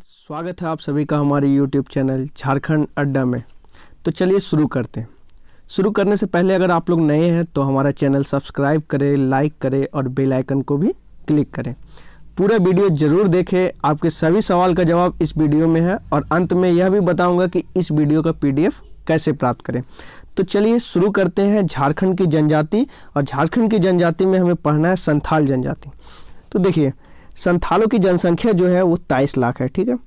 स्वागत है आप सभी का हमारे YouTube चैनल झारखंड अड्डा में। तो चलिए शुरू करते हैं। शुरू करने से पहले अगर आप लोग नए हैं तो हमारा चैनल सब्सक्राइब करें, लाइक करें और बेल आइकन को भी क्लिक करें। पूरा वीडियो ज़रूर देखें, आपके सभी सवाल का जवाब इस वीडियो में है और अंत में यह भी बताऊंगा कि इस वीडियो का PDF कैसे प्राप्त करें। तो चलिए शुरू करते हैं। झारखंड की जनजाति, और झारखंड की जनजाति में हमें पढ़ना है संथाल जनजाति। तो देखिए, संथालों की जनसंख्या जो है वो 23 लाख है, ठीक है।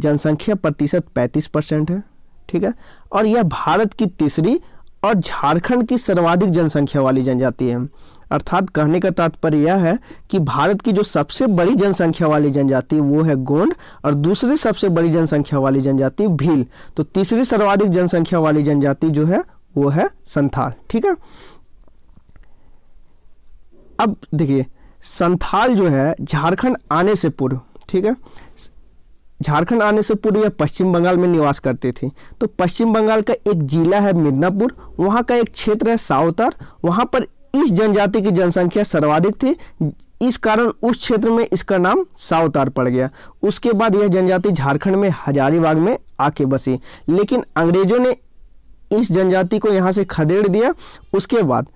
जनसंख्या प्रतिशत 35% है, ठीक है। और यह भारत की तीसरी और झारखंड की सर्वाधिक जनसंख्या वाली जनजाति है। अर्थात कहने का तात्पर्य यह है कि भारत की जो सबसे बड़ी जनसंख्या वाली जनजाति वो है गोंड और दूसरी सबसे बड़ी जनसंख्या वाली जनजाति भील। तो तीसरी सर्वाधिक जनसंख्या वाली जनजाति जो है वो है संथाल, ठीक है। अब देखिए, संथाल जो है झारखंड आने से पूर्व, ठीक है, झारखंड आने से पूर्व यह पश्चिम बंगाल में निवास करती थी। तो पश्चिम बंगाल का एक जिला है मिदनापुर, वहाँ का एक क्षेत्र है सावतार, वहाँ पर इस जनजाति की जनसंख्या सर्वाधिक थी। इस कारण उस क्षेत्र में इसका नाम सावतार पड़ गया। उसके बाद यह जनजाति झारखंड में हजारीबाग में आके बसी, लेकिन अंग्रेजों ने इस जनजाति को यहाँ से खदेड़ दिया। उसके बाद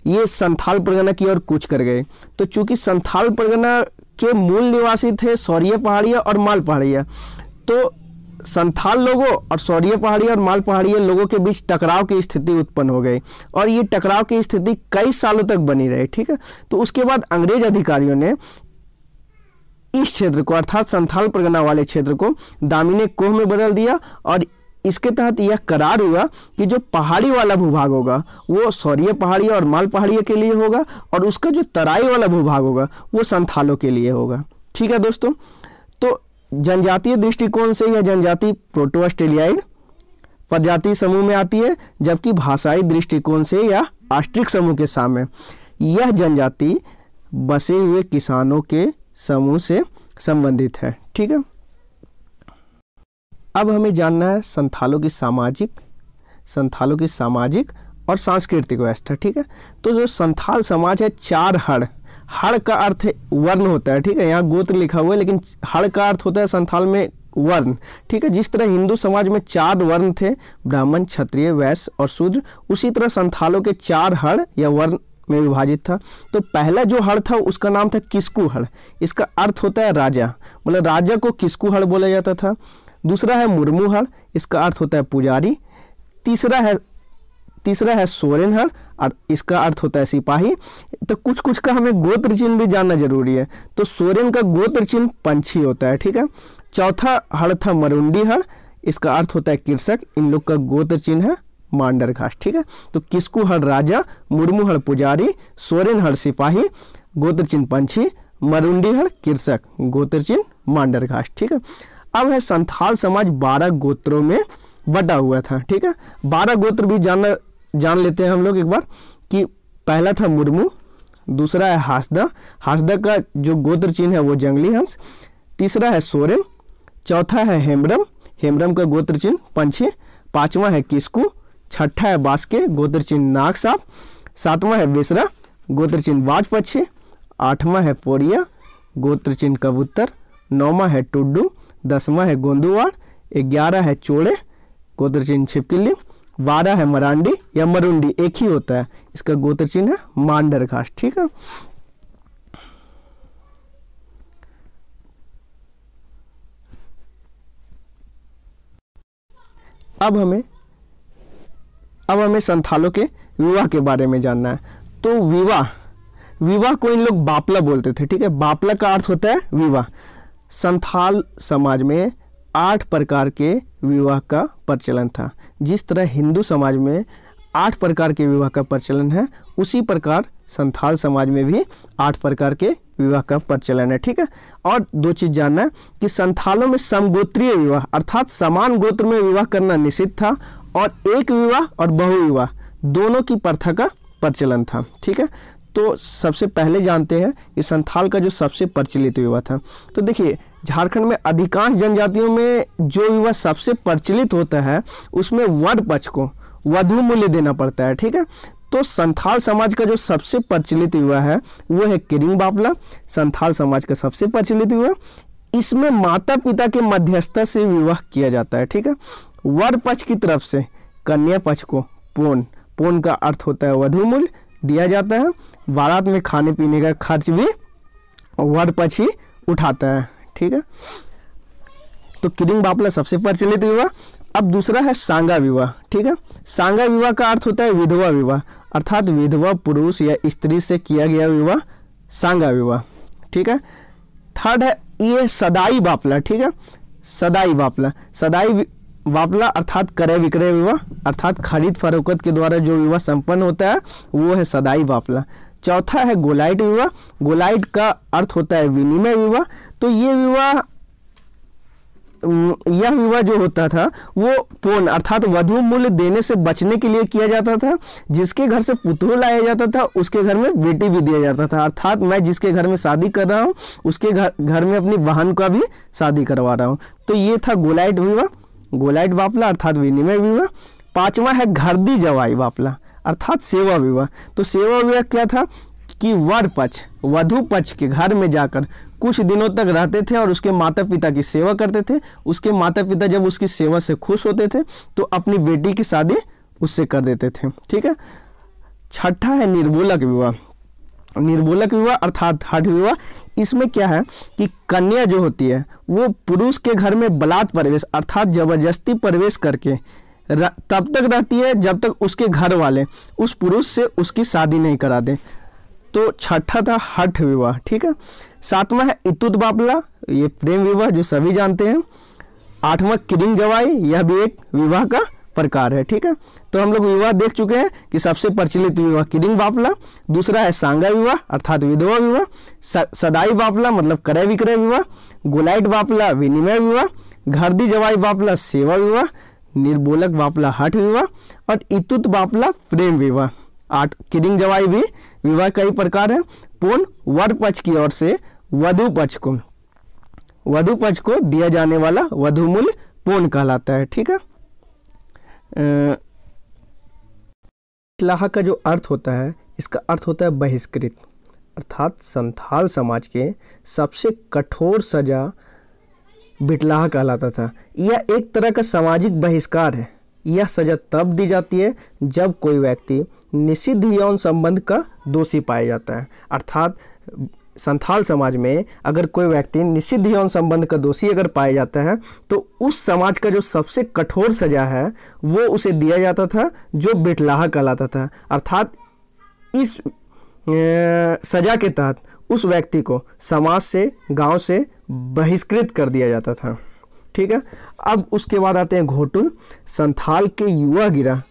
ये संथाल परगना की ओर कूच कर गए। तो चूंकि संथाल परगना के मूल निवासी थे सौरिया पहाड़िया और माल पहाड़िया, तो संथाल लोगों और सौरिया पहाड़िया और माल पहाड़िया लोगों के बीच टकराव की स्थिति उत्पन्न हो गई और ये टकराव की स्थिति कई सालों तक बनी रही, ठीक है। तो उसके बाद अंग्रेज अधिकारियों ने इस क्षेत्र को अर्थात संथाल परगना वाले क्षेत्र को दामिनी कोह में बदल दिया और इसके तहत यह करार हुआ कि जो पहाड़ी वाला भूभाग होगा वो सौरिया पहाड़िया और माल पहाड़िया के लिए होगा और उसका जो तराई वाला भूभाग होगा वो संथालों के लिए होगा, ठीक है दोस्तों। तो जनजातीय दृष्टिकोण से यह जनजाति प्रोटो ऑस्ट्रेलियाइड प्रजाति समूह में आती है, जबकि भाषाई दृष्टिकोण से यह ऑस्ट्रिक समूह के सामने। यह जनजाति बसे हुए किसानों के समूह से संबंधित है, ठीक है। अब हमें जानना है संथालों की सामाजिक और सांस्कृतिक व्यवस्था, ठीक है। तो जो संथाल समाज है, 4 हड़ का अर्थ वर्ण होता है, ठीक है। यहाँ गोत्र लिखा हुआ है लेकिन हड़ का अर्थ होता है संथाल में वर्ण, ठीक है। जिस तरह हिंदू समाज में 4 वर्ण थे, ब्राह्मण, क्षत्रिय, वैश्य और शूद्र, उसी तरह संथालों के 4 हड़ या वर्ण में विभाजित था। तो पहला जो हड़ था उसका नाम था किस्कू हड़। इसका अर्थ होता है राजा, मतलब राजा को किस्कू हड़ बोला जाता था। दूसरा है मुर्मू हड़, इसका अर्थ होता है पुजारी। तीसरा है सोरेन हड़ और इसका अर्थ होता है सिपाही। तो कुछ का हमें गोत्र चिन्ह भी जानना जरूरी है। तो सोरेन का गोत्र चिन्ह पंछी होता है, ठीक है। चौथा हड़ था मरुंडी हड़, इसका अर्थ होता है कृषक। इन लोग का गोत्र चिन्ह है मांडर घास, ठीक है। तो किस्कू हड़ राजा, मुर्मू हड़ पुजारी, सोरेन हड़ सिपाही, गोत्र चिन्ह पंछी, मरुंडी हड़ कृषक, गोत्र चिन्ह मांडर घास, ठीक है। अब है संथाल समाज 12 गोत्रों में बटा हुआ था, ठीक है। 12 गोत्र भी जान लेते हैं हम लोग एक बार कि पहला था मुर्मू, दूसरा है हासदा का जो गोत्र चिन्ह है वो जंगली हंस। तीसरा है सोरेन, चौथा है हेमरम का गोत्र चिन्ह पंछी। 5वां है किस्कू, छठा है बास्के, गोत्र चिन्ह नाग सांप। 7वां है बेसरा, गोत्र चिन्ह बाज पक्षी। 8वां है पोरिया, गोत्र चिन्ह कबूतर। 9वां है टुड्डू। 10वां है गोंदुवाड़। 11 है चोड़े, गोत्र चिन्ह छिपकली। 12 है मरांडी या मरुंडी, एक ही होता है, इसका गोत्र चिन्ह है मांडर घास, ठीक है। अब हमें संथालों के विवाह के बारे में जानना है। तो विवाह को इन लोग बापला बोलते थे, ठीक है। बापला का अर्थ होता है विवाह। संथाल समाज में 8 प्रकार के विवाह का प्रचलन था। जिस तरह हिंदू समाज में 8 प्रकार के विवाह का प्रचलन है, उसी प्रकार संथाल समाज में भी 8 प्रकार के विवाह का प्रचलन है, ठीक है। और 2 चीज़ जानना है कि संथालों में समगोत्रीय विवाह अर्थात समान गोत्र में विवाह करना निषिद्ध था और एक विवाह और बहुविवाह दोनों की प्रथा का प्रचलन था, ठीक है। तो सबसे पहले जानते हैं कि संथाल का जो सबसे प्रचलित विवाह था। तो देखिए, झारखंड में अधिकांश जनजातियों में जो विवाह सबसे प्रचलित होता है उसमें वर पक्ष को वधू मूल्य देना पड़ता है, ठीक है। तो संथाल समाज का जो सबसे प्रचलित विवाह है वो है किरिंग बापला। संथाल समाज का सबसे प्रचलित विवाह इसमें माता पिता के मध्यस्थता से विवाह किया जाता है, ठीक है। वर पक्ष की तरफ से कन्या पक्ष को पौन, पौन का अर्थ होता है वधू मूल्य, दिया जाता है। बारात में खाने पीने का खर्च भी वर पक्ष ही उठाता है, ठीक है। तो किरिंग बापला सबसे प्रचलित विवाह। अब दूसरा है सांगा विवाह, ठीक है। सांगा विवाह का अर्थ होता है विधवा विवाह, अर्थात विधवा पुरुष या स्त्री से किया गया विवाह सांगा विवाह, ठीक है। थर्ड है ये सदाई बापला, ठीक है। सदाई बापला, सदाई बापला अर्थात क्रय विक्रय विवाह, अर्थात खरीद फरोख्त के द्वारा जो विवाह संपन्न होता है वो है सदाई बापला। चौथा है गोलाइट विवाह। गोलाइट का अर्थ होता है विनिमय विवाह। तो ये विवाह, यह विवाह जो होता था वो पौन अर्थात वधु मूल्य देने से बचने के लिए किया जाता था। जिसके घर से पुतोह लाया जाता था उसके घर में बेटी भी दिया जाता था, अर्थात मैं जिसके घर में शादी कर रहा हूँ उसके घर में अपनी बहन का भी शादी करवा रहा हूँ। तो ये था गोलाइट विवाह, गोलाइट बापला अर्थात विनिमय विवाह। पांचवा है घरदी जवाई बापला अर्थात सेवा विवाह। तो सेवा विवाह क्या था कि वर पक्ष वधु पक्ष के घर में जाकर कुछ दिनों तक रहते थे और उसके माता पिता की सेवा करते थे। उसके माता पिता जब उसकी सेवा से खुश होते थे तो अपनी बेटी की शादी उससे कर देते थे, ठीक है। छठा है निर्बोलक विवाह। निर्बोलक विवाह अर्थात हठ विवाह। इसमें क्या है कि कन्या जो होती है वो पुरुष के घर में बलात् प्रवेश अर्थात जबरदस्ती प्रवेश करके तब तक रहती है जब तक उसके घर वाले उस पुरुष से उसकी शादी नहीं करा दें। तो छठा था हठ विवाह, ठीक है। सातवां है इतुत बापला, ये प्रेम विवाह जो सभी जानते हैं। आठवां किरिंग जवाई, यह भी एक विवाह का प्रकार है, ठीक है। तो हम लोग विवाह देख चुके हैं कि सबसे प्रचलित विवाह किरिंग बापला, दूसरा है सांगा विवाह अर्थात विधवा विवाह, सदाई बापला मतलब क्रय विक्रय विवाह, गोलाइट बापला विनिमय विवाह, घरदी जवाई बापला सेवा विवाह, निर्बोलक बापला हठ विवाह और इतुत बापला प्रेम विवाह। आठ किरिंग जवाई भी विवाह कई प्रकार है। पूर्ण वर पक्ष की ओर से वधु पक्ष को दिया जाने वाला वधु मूल्य पूर्ण कहलाता है, ठीक है। बिटलाहा का जो अर्थ होता है इसका अर्थ होता है बहिष्कृत, अर्थात संथाल समाज के सबसे कठोर सजा बिटलाहा कहलाता था। यह एक तरह का सामाजिक बहिष्कार है। यह सजा तब दी जाती है जब कोई व्यक्ति निषिद्ध यौन संबंध का दोषी पाया जाता है, अर्थात संथाल समाज में अगर कोई व्यक्ति निषिद्ध यौन संबंध का दोषी अगर पाया जाता है तो उस समाज का जो सबसे कठोर सजा है वो उसे दिया जाता था जो बिटलाहा कहलाता था। अर्थात इस सजा के तहत उस व्यक्ति को समाज से गांव से बहिष्कृत कर दिया जाता था, ठीक है। अब उसके बाद आते हैं घोटुल। संथाल के युवा गिरा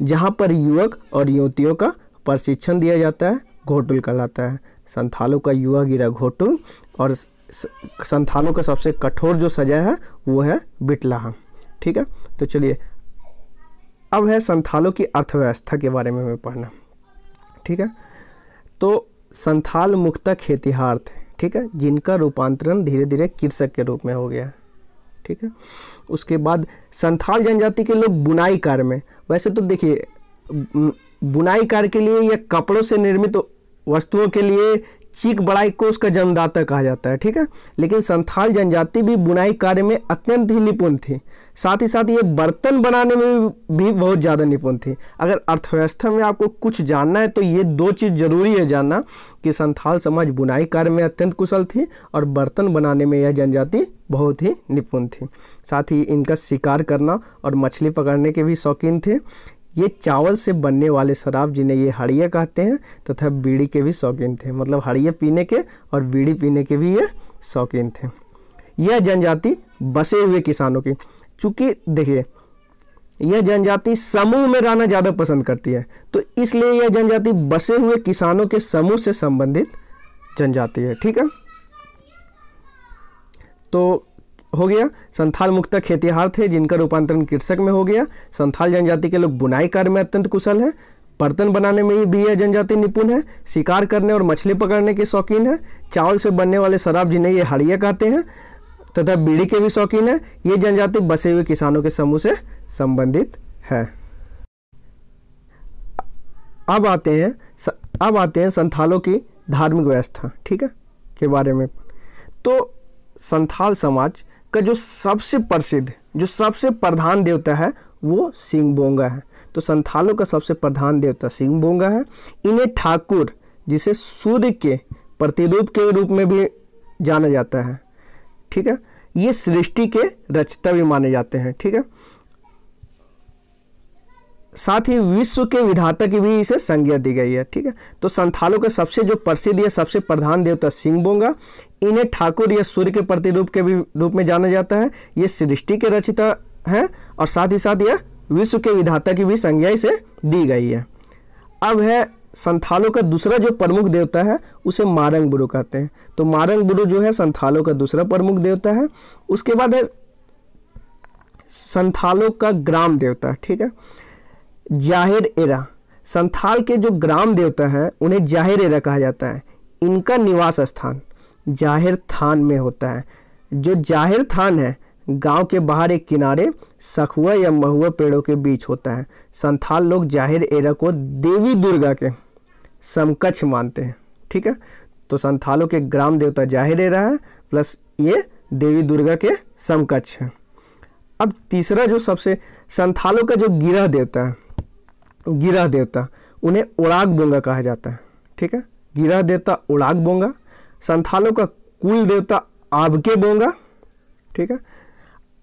जहाँ पर युवक और युवतियों का प्रशिक्षण दिया जाता है घोटुल कहलाता है। संथालों का युवा गिरा घोटुल और संथालों का सबसे कठोर जो सजा है वो है बिटलाहा, ठीक है। तो चलिए अब है संथालों की अर्थव्यवस्था के बारे में पढ़ना, ठीक है। तो संथाल मुख्यतः खेतिहार थे, ठीक है, जिनका रूपांतरण धीरे धीरे कृषक के रूप में हो गया, ठीक है। उसके बाद संथाल जनजाति के लोग बुनाई कार्य में, वैसे तो देखिए बुनाई कार्य के लिए या कपड़ों से निर्मित वस्तुओं के लिए चीक बड़ाई को उसका जन्मदाता कहा जाता है, ठीक है। लेकिन संथाल जनजाति भी बुनाई कार्य में अत्यंत ही निपुण थी। साथ ही साथ ये बर्तन बनाने में भी बहुत ज़्यादा निपुण थी। अगर अर्थव्यवस्था में आपको कुछ जानना है तो ये दो चीज़ जरूरी है जानना कि संथाल समाज बुनाई कार्य में अत्यंत कुशल थी और बर्तन बनाने में यह जनजाति बहुत ही निपुण थी। साथ ही इनका शिकार करना और मछली पकड़ने के भी शौकीन थे। ये चावल से बनने वाले शराब जिन्हें ये हड़िया कहते हैं तथा बीड़ी के भी शौकीन थे, मतलब हड़िया पीने के और बीड़ी पीने के भी ये शौकीन थे। यह जनजाति बसे हुए किसानों की, चूँकि देखिए यह जनजाति समूह में रहना ज़्यादा पसंद करती है तो इसलिए यह जनजाति बसे हुए किसानों के समूह से संबंधित जनजाति है, ठीक है। तो हो गया संथाल मुख्यतः खेतिहार थे जिनका रूपांतरण कृषक में हो गया। संथाल जनजाति के लोग बुनाई कार्य में अत्यंत कुशल हैं, बर्तन बनाने में भी यह जनजाति निपुण है, शिकार करने और मछली पकड़ने के शौकीन है, चावल से बनने वाले शराब जिन्हें ये हड़िया कहते हैं तथा बीड़ी के भी शौकीन है। ये जनजाति बसे हुए किसानों के समूह से संबंधित है। अब आते हैं संथालों की धार्मिक व्यवस्था, ठीक है, के बारे में। तो संथाल समाज का जो सबसे प्रसिद्ध, जो सबसे प्रधान देवता है वो सिंहबोंगा है। तो संथालों का सबसे प्रधान देवता सिंहबोंगा है। इन्हें ठाकुर, जिसे सूर्य के प्रतिरूप के रूप में भी जाना जाता है, ठीक है, ये सृष्टि के रचयिता भी माने जाते हैं, ठीक है। साथ ही विश्व के विधाता की भी इसे संज्ञा दी गई है, ठीक है। तो संथालों का सबसे जो प्रसिद्ध या सबसे प्रधान देवता सिंहबोंगा, इन्हें ठाकुर या सूर्य के प्रतिरूप के भी रूप में जाना जाता है। ये सृष्टि के रचयिता है और साथ ही साथ यह विश्व के विधाता की भी संज्ञा इसे दी गई है। अब है संथालों का दूसरा जो प्रमुख देवता है उसे मारंग बुरु कहते हैं। तो मारंग बुरु जो है संथालों का दूसरा प्रमुख देवता है। उसके बाद है संथालों का ग्राम देवता, ठीक है, जाहिर एरा। संथाल के जो ग्राम देवता है उन्हें जाहिर एरा कहा जाता है। इनका निवास स्थान जाहिर थान में होता है। जो जाहिर थान है गांव के बाहर एक किनारे सखुआ या महुआ पेड़ों के बीच होता है। संथाल लोग जाहिर एरा को देवी दुर्गा के समकक्ष मानते हैं, ठीक है। तो संथालों के ग्राम देवता जाहिर एरा है प्लस ये देवी दुर्गा के समकक्ष है। अब तीसरा जो सबसे संथालों का जो गिरह देवता है, गिरह देवता, उन्हें उड़ाक बोंगा कहा जाता है, ठीक है। गिरह देवता उड़ाक बोंगा। संथालों का कुल देवता आबके बोंगा, ठीक है।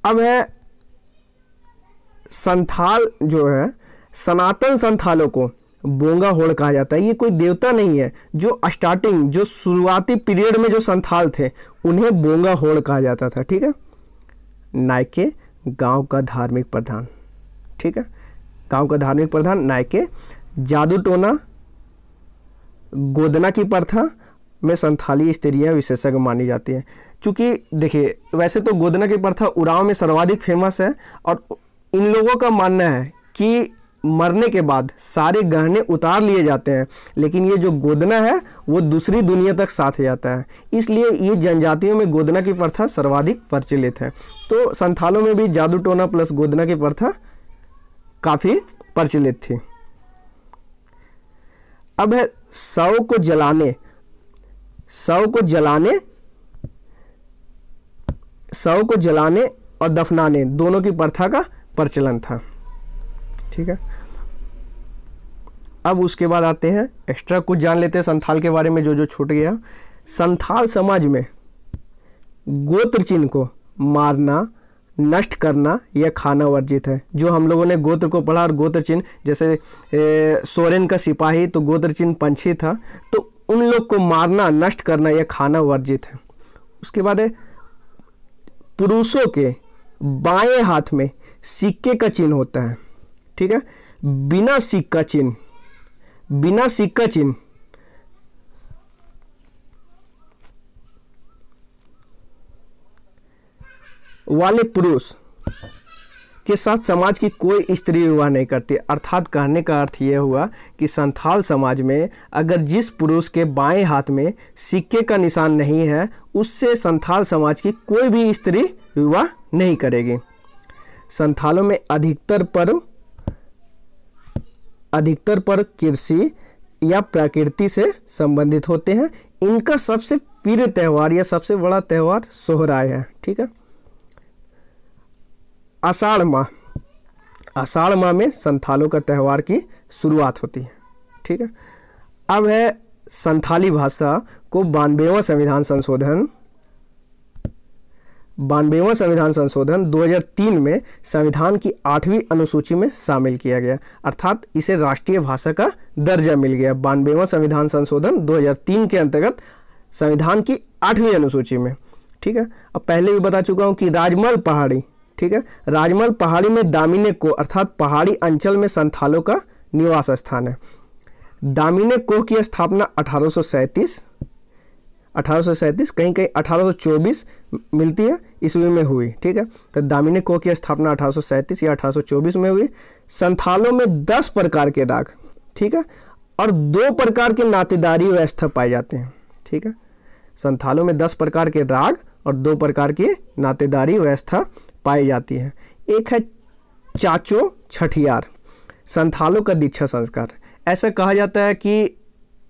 अब है संथाल जो है, सनातन संथालों को बोंगा होड़ कहा जाता है। ये कोई देवता नहीं है, जो स्टार्टिंग, जो शुरुआती पीरियड में जो संथाल थे उन्हें बोंगा होड़ कहा जाता था, ठीक है। नायके गांव का धार्मिक प्रधान, ठीक है, गांव का धार्मिक प्रधान नायके। जादू टोना गोदना की प्रथा में संथाली स्त्रियां विशेषज्ञ मानी जाती हैं। चूँकि देखिए वैसे तो गोदना की प्रथा उरांव में सर्वाधिक फेमस है और इन लोगों का मानना है कि मरने के बाद सारे गहने उतार लिए जाते हैं, लेकिन ये जो गोदना है वो दूसरी दुनिया तक साथ जाता है। इसलिए ये जनजातियों में गोदना की प्रथा सर्वाधिक प्रचलित है। तो संथालों में भी जादू टोना प्लस गोदना की प्रथा काफ़ी प्रचलित थी। अब है शव को जलाने, शव को जलाने, शव को जलाने और दफनाने दोनों की प्रथा का प्रचलन था, ठीक है। अब उसके बाद आते हैं एक्स्ट्रा कुछ जान लेते हैं संथाल के बारे में जो जो छूट गया। संथाल समाज में गोत्र चिन्ह को मारना, नष्ट करना या खाना वर्जित है। जो हम लोगों ने गोत्र को पढ़ा और गोत्र चिन्ह, जैसे सोरेन का सिपाही तो गोत्र चिन्ह पंछी था, तो उन लोग को मारना, नष्ट करना या खाना वर्जित है। उसके बाद है पुरुषों के बाएं हाथ में सिक्के का चिन्ह होता है, ठीक है। बिना सिक्का चिन्ह, बिना सिक्का चिन्ह वाले पुरुष के साथ समाज की कोई स्त्री विवाह नहीं करती। अर्थात कहने का अर्थ यह हुआ कि संथाल समाज में अगर जिस पुरुष के बाएं हाथ में सिक्के का निशान नहीं है उससे संथाल समाज की कोई भी स्त्री विवाह नहीं करेगी। संथालों में अधिकतर पर्व कृषि या प्रकृति से संबंधित होते हैं। इनका सबसे प्रिय त्यौहार या सबसे बड़ा त्यौहार सोहराय है, ठीक है। आषाढ़ माह, आषाढ़ माह में संथालों का त्यौहार की शुरुआत होती है, ठीक है। अब है संथाली भाषा को 92वां संविधान संशोधन 2003 में संविधान की 8वीं अनुसूची में शामिल किया गया, अर्थात इसे राष्ट्रीय भाषा का दर्जा मिल गया। 92वां संविधान संशोधन 2003 के अंतर्गत संविधान की 8वीं अनुसूची में, ठीक है। अब पहले भी बता चुका हूँ कि राजमहल पहाड़ी, ठीक है, राजमहल पहाड़ी में दामिने को अर्थात पहाड़ी अंचल में संथालों का निवास स्थान है। दामिने कोह की स्थापना 1837 कहीं कहीं 1824 मिलती है ईस्वी में हुई, ठीक है। तो दामिने कोह की स्थापना 1837 या 1824 में हुई। संथालों में 10 प्रकार के राग, ठीक है, और 2 प्रकार की नातेदारी व्यवस्था पाए जाते हैं, ठीक है। संथालों में 10 प्रकार के राग और 2 प्रकार की नातेदारी व्यवस्था पाई जाती है। एक है चाचो छठियार, संथालों का दीक्षा संस्कार। ऐसा कहा जाता है कि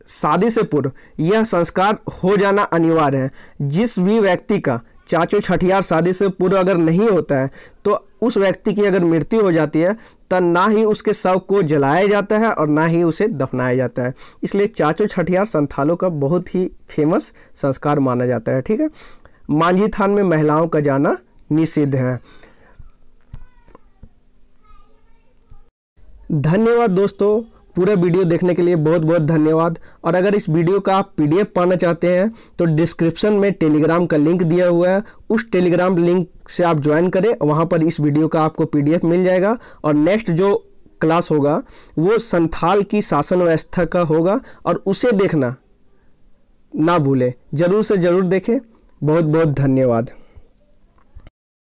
शादी से पूर्व यह संस्कार हो जाना अनिवार्य है। जिस भी व्यक्ति का चाचो छठियार शादी से पूर्व अगर नहीं होता है तो उस व्यक्ति की अगर मृत्यु हो जाती है तो ना ही उसके शव को जलाया जाता है और ना ही उसे दफनाया जाता है। इसलिए चाचो छठियार संथालों का बहुत ही फेमस संस्कार माना जाता है। ठीक है, मांझी थान में महिलाओं का जाना निषिद्ध है। धन्यवाद दोस्तों, पूरा वीडियो देखने के लिए बहुत बहुत धन्यवाद। और अगर इस वीडियो का आप PDF पाना चाहते हैं तो डिस्क्रिप्शन में टेलीग्राम का लिंक दिया हुआ है, उस टेलीग्राम लिंक से आप ज्वाइन करें, वहाँ पर इस वीडियो का आपको PDF मिल जाएगा। और नेक्स्ट जो क्लास होगा वो संथाल की शासन व्यवस्था का होगा और उसे देखना ना भूलें, ज़रूर से ज़रूर देखें। बहुत बहुत धन्यवाद।